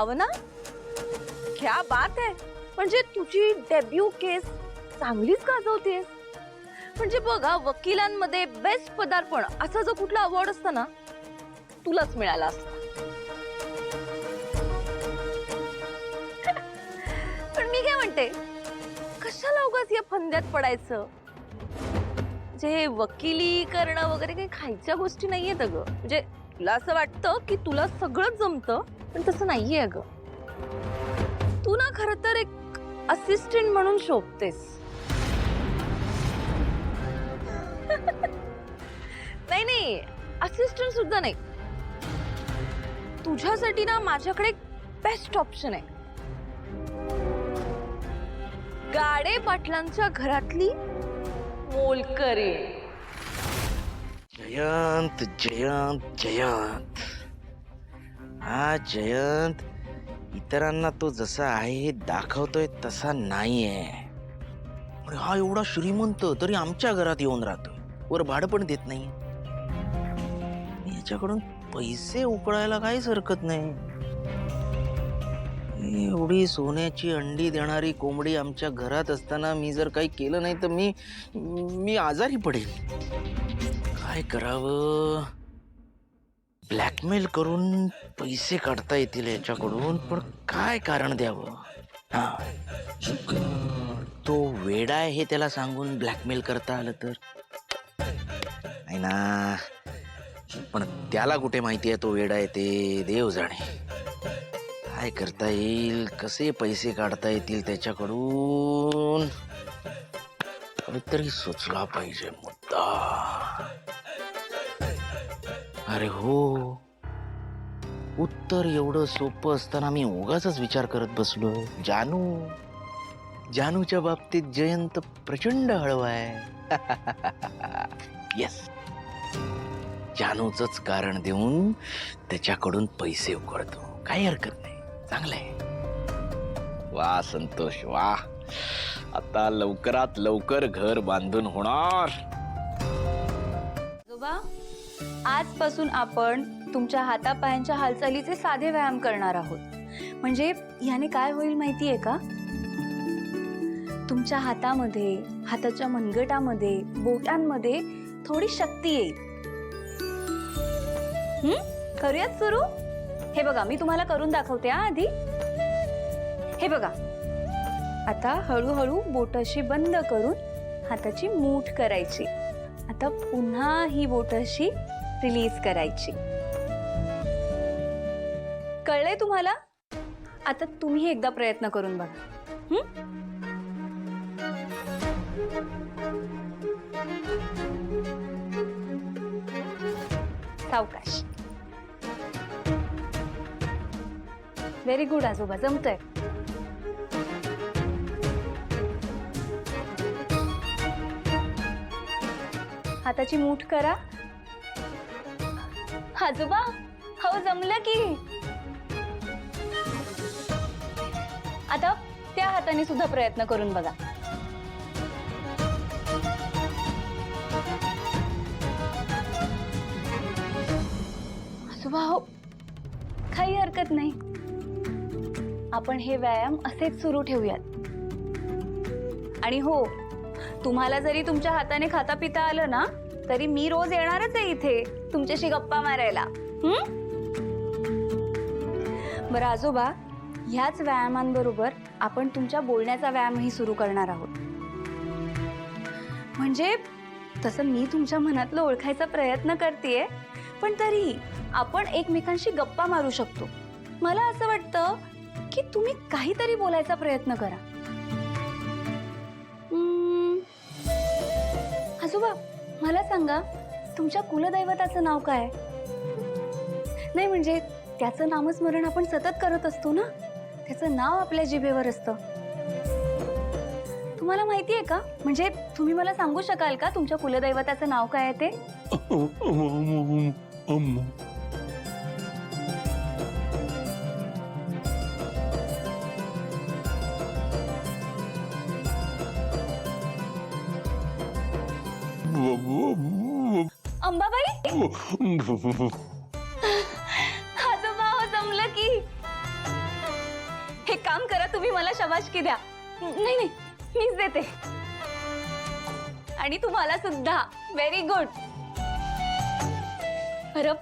भावना, क्या बात आहे. म्हणजे तुझी डेब्यू केस चांगलीच गाजवतेस. म्हणजे बघा, वकिलांमध्ये बेस्ट पदार्पण असा जो कुठला अवॉर्ड असता ना, तुलाच मिळाला असता. पण मी काय म्हणते, कशाला उगाच या फंद्यात पडायचं. जे वकिली करणं वगैरे काही खायच्या गोष्टी नाहीयेत अगं. म्हणजे तुला असं वाटतं की तुला सगळंच जमतं, पण तसं नाहीये अगं. तू ना खरं तर एक असिस्टंट म्हणून शोभतेस. नाही नाही, असिस्टंट सुद्धा नाही. तुझ्यासाठी ना माझ्याकडे एक बेस्ट ऑप्शन आहे. गाडे पाटलांच्या घरातली मोलकरी. जयंत जयंत जयंत, हा जयंत इतरांना तो जसा आहे हे दाखवतोय तसा नाहीये. अरे हा एवढा श्रीमंत तरी आमच्या घरात येऊन राहतोय, वर भाडं पण देत नाही. याच्याकडून पैसे उकळायला काहीच हरकत नाही. एवढी सोन्याची अंडी देणारी कोंबडी आमच्या घरात असताना मी जर काही केलं नाही तर मी आजारी पडेल. काय करावं? ब्लॅकमेल करून पैसे काढता येतील याच्याकडून, पण काय कारण द्यावं? हा, तो वेडा आहे हे त्याला सांगून ब्लॅकमेल करता आलं तर नाही ना. पण त्याला कुठे माहिती आहे तो वेडा आहे ते, देव जाणे. काय करता येईल, कसे पैसे काढता येतील त्याच्याकडून, काहीतरी सुचला पाहिजे मुद्दा. अरे हो, उत्तर एवढं सोपं असताना मी उगाचच विचार करत बसलो. जानूच्या बाबतीत जयंत प्रचंड हळवा आहे. येस, जानूचंच कारण देऊन त्याच्याकडून पैसे उकळतो. काही हरकत नाही, चांगलंय. वा संतोष वा, आता लवकरात लवकर घर बांधून होणार. आजोबा, आजपासून आपण तुमच्या हातापायांच्या हालचालीचे साधे व्यायाम करणार आहोत. म्हणजे याने काय होईल माहितीये का, तुमच्या हातामध्ये, हाताच्या मनगटामध्ये, बोटांमध्ये थोडी शक्ती येईल. करूयात सुरू? हे बघा, मी तुम्हाला करून दाखवते आधी. हे बघा, आता हळूहळू बोट अशी बंद करून हाताची मूठ करायची. आता पुन्हा ही बोट अशी रिलीज करायची. कळलंय तुम्हाला? आता तुम्ही एकदा प्रयत्न करून बघा. सावकाश. व्हेरी गुड आजोबा, जमतंय. हाताची मूठ करा. आजोबा, हो जमलं की. आता त्या हाताने सुद्धा प्रयत्न करून बघा. आजोबा, हो, काही हरकत नाही. आपण हे व्यायाम असेच सुरू ठेवूयात. आणि हो, तुम्हाला जरी तुमच्या हाताने खाता पिता आलं ना, तरी मी रोज येणारच आहे इथे तुमच्याशी गप्पा मारायला. बरं आजोबा, ह्याच व्यायामांबरोबर आपण तुमच्या बोलण्याचा व्यायामही सुरू करणार आहोत. म्हणजे तसं मी तुमच्या मनातलं ओळखायचा प्रयत्न करतेय, पण तरी आपण एकमेकांशी गप्पा मारू शकतो. मला असं वाटतं की तुम्ही काहीतरी बोलायचा प्रयत्न करा. आजोबा, मला सांगा, तुमच्या कुलदैवताचं नाव काय? नाही म्हणजे त्याचं नामस्मरण आपण सतत करत असतो ना, त्याचं नाव आपल्या जिभेवर असतं. तुम्हाला माहिती आहे का? म्हणजे तुम्ही मला सांगू शकाल का तुमच्या कुलदैवताचं नाव काय आहे ते? अंबाबाई? आजोबा, हो जमलं की. हे काम करा तुम्ही, मला शाबासकी द्या. नाही नाही, मीच देते. आणि तुम्हाला सुद्धा व्हेरी गुड. बरं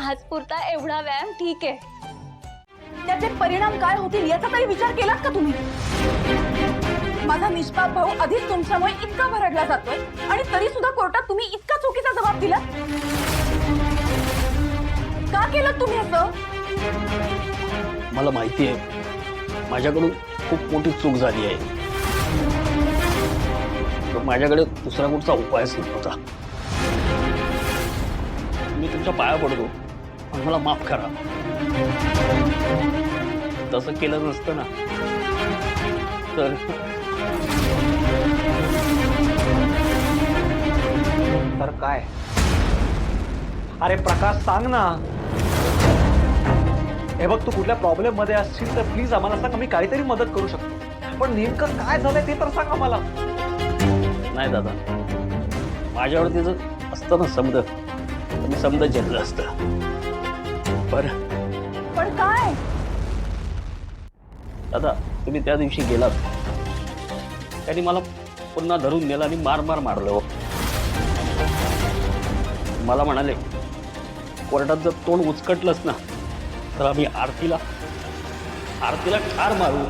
आज पुरता एवढा व्यायाम ठीक आहे. त्याचे परिणाम काय होतील याचा तरी विचार केलात का तुम्ही? माझा निष्पाप भाऊ आधीच तुमच्यामुळे इतका भरडला जातोय आणि तरी सुद्धा कोर्टात तुम्ही इतका चुकीचा जबाब दिला. का केलं तुम्ही असं? मला माहिती आहे माझ्याकडून खूप मोठी चूक झाली आहे. पण माझ्याकडे दुसरा कुठचा उपायच नव्हता. मी तुमच्या पाया पडतो पण मला माफ करा. तसं केलं नसतं ना तर काय? अरे प्रकाश सांग ना. हे बघ तू कुठल्या प्रॉब्लेम मध्ये असशील तर प्लीज आम्हाला सांग, आम्ही काहीतरी मदत करू शकतो. पण नेमकं काय झालंय ते तर सांग आम्हाला. नाही दादा, माझ्यावरती जर असतं ना समज तर मी समज झेललं असतं. बरं पण काय? दादा तुम्ही त्या दिवशी गेलात, त्यांनी मला पुन्हा धरून नेलं आणि मार मार मारलं हो. मला म्हणाले कोर्टात जर तोंड उचकटलंच ना तर आम्ही आरतीला ठार मारू.